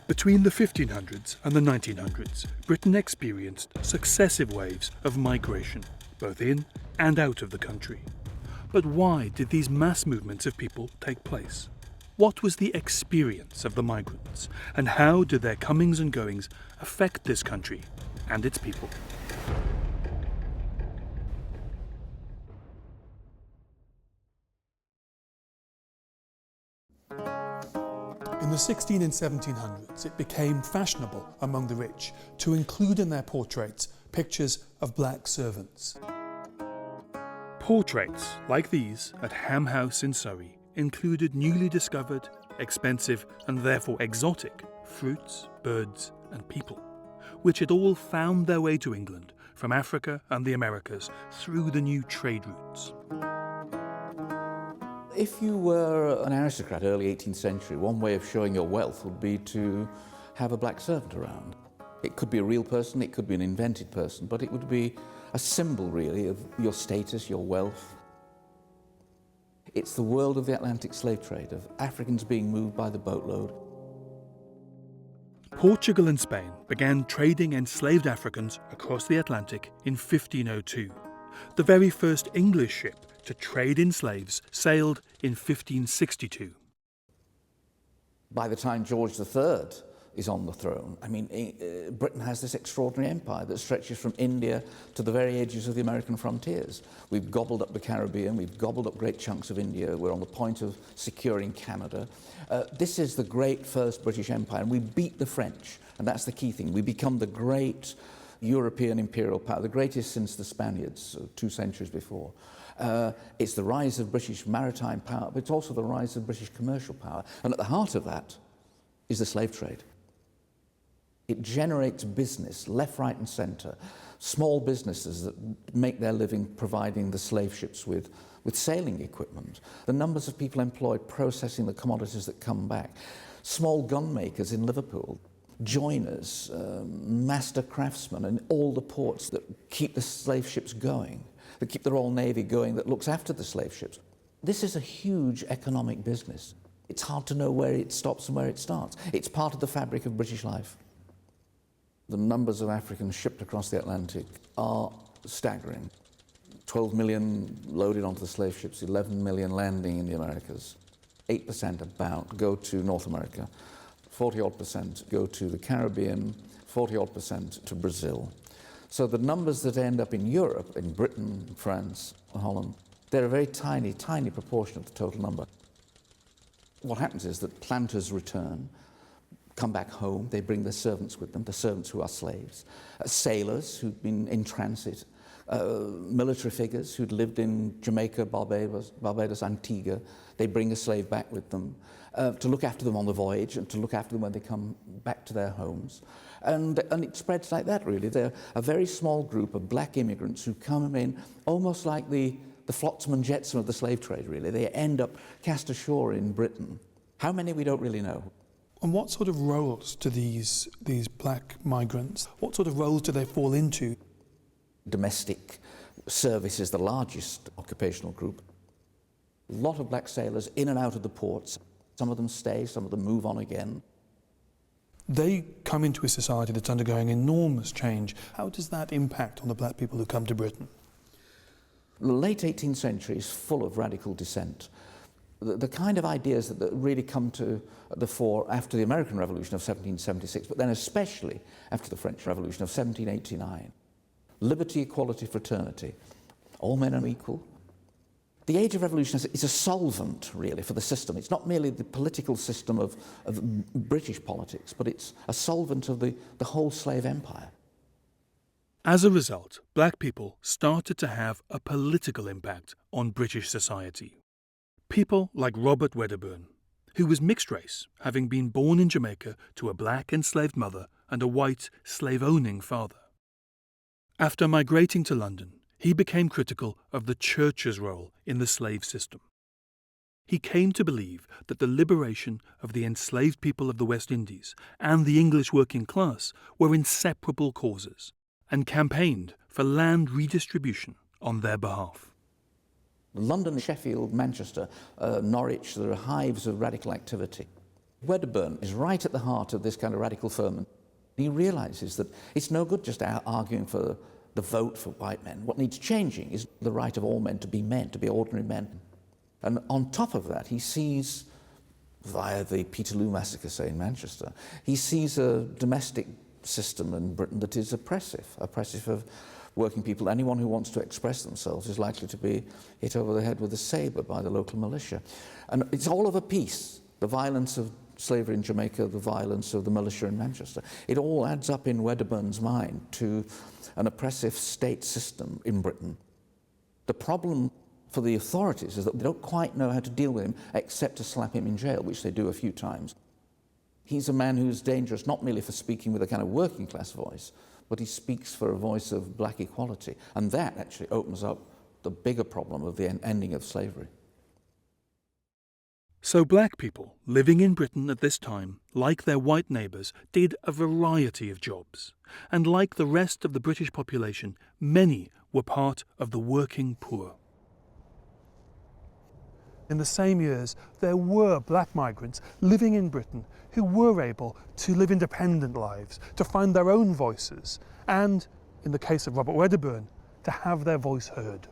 Between the 1500s and the 1900s, Britain experienced successive waves of migration, both in and out of the country. But why did these mass movements of people take place? What was the experience of the migrants, and how did their comings and goings affect this country and its people? In the 16 and 1700s, it became fashionable among the rich to include in their portraits pictures of black servants. Portraits like these at Ham House in Surrey included newly discovered, expensive and therefore exotic fruits, birds and people, which had all found their way to England from Africa and the Americas through the new trade routes. If you were an aristocrat early 18th century, one way of showing your wealth would be to have a black servant around. It could be a real person, it could be an invented person, but it would be a symbol really of your status, your wealth. It's the world of the Atlantic slave trade, of Africans being moved by the boatload. Portugal and Spain began trading enslaved Africans across the Atlantic in 1502. The very first English ship to trade in slaves sailed in 1562. By the time George III is on the throne, I mean, Britain has this extraordinary empire that stretches from India to the very edges of the American frontiers. We've gobbled up the Caribbean, we've gobbled up great chunks of India, we're on the point of securing Canada. This is the great first British Empire, and we beat the French, and that's the key thing. We become the great European imperial power, the greatest since the Spaniards, 2 centuries before. It's the rise of British maritime power, but it's also the rise of British commercial power. And at the heart of that is the slave trade. It generates business, left, right and centre. Small businesses that make their living providing the slave ships with sailing equipment. The numbers of people employed processing the commodities that come back. Small gun makers in Liverpool. Joiners, master craftsmen in all the ports that keep the slave ships going, that keep the Royal Navy going, that looks after the slave ships. This is a huge economic business. It's hard to know where it stops and where it starts. It's part of the fabric of British life. The numbers of Africans shipped across the Atlantic are staggering. 12 million loaded onto the slave ships, 11 million landing in the Americas. 8% about go to North America. 40-odd% go to the Caribbean, 40-odd% to Brazil. So the numbers that end up in Europe, in Britain, France, Holland, they're a very tiny, tiny proportion of the total number. What happens is that planters return, come back home, they bring their servants with them, the servants who are slaves, sailors who've been in transit, military figures who'd lived in Jamaica, Barbados, Antigua, they bring a slave back with them to look after them on the voyage and to look after them when they come back to their homes. And it spreads like that, really. They're a very small group of black immigrants who come in almost like the flotsam and jetsam of the slave trade, really. They end up cast ashore in Britain. How many, we don't really know. And what sort of roles do these black migrants, what sort of roles do they fall into? Domestic service is the largest occupational group. A lot of black sailors in and out of the ports. Some of them stay, some of them move on again. They come into a society that's undergoing enormous change. How does that impact on the black people who come to Britain? The late 18th century is full of radical dissent. The kind of ideas that really come to the fore after the American Revolution of 1776, but then especially after the French Revolution of 1789. Liberty, equality, fraternity. All men are equal. The Age of Revolution is a solvent, really, for the system. It's not merely the political system of British politics, but it's a solvent of the whole slave empire. As a result, black people started to have a political impact on British society. People like Robert Wedderburn, who was mixed race, having been born in Jamaica to a black enslaved mother and a white slave-owning father. After migrating to London, he became critical of the church's role in the slave system. He came to believe that the liberation of the enslaved people of the West Indies and the English working class were inseparable causes, and campaigned for land redistribution on their behalf. London, Sheffield, Manchester, Norwich, there are hives of radical activity. Wedderburn is right at the heart of this kind of radical ferment. He realises that it's no good just arguing for the vote for white men. What needs changing is the right of all men, to be ordinary men. And on top of that, he sees, via the Peterloo massacre, say, in Manchester, he sees a domestic system in Britain that is oppressive of working people. Anyone who wants to express themselves is likely to be hit over the head with a sabre by the local militia. And it's all of a piece, the violence of slavery in Jamaica, the violence of the militia in Manchester. It all adds up in Wedderburn's mind to an oppressive state system in Britain. The problem for the authorities is that they don't quite know how to deal with him except to slap him in jail, which they do a few times. He's a man who's dangerous not merely for speaking with a kind of working class voice, but he speaks for a voice of black equality. And that actually opens up the bigger problem of the ending of slavery. So black people living in Britain at this time, like their white neighbours, did a variety of jobs. And like the rest of the British population, many were part of the working poor. In the same years, there were black migrants living in Britain who were able to live independent lives, to find their own voices, and, in the case of Robert Wedderburn, to have their voice heard.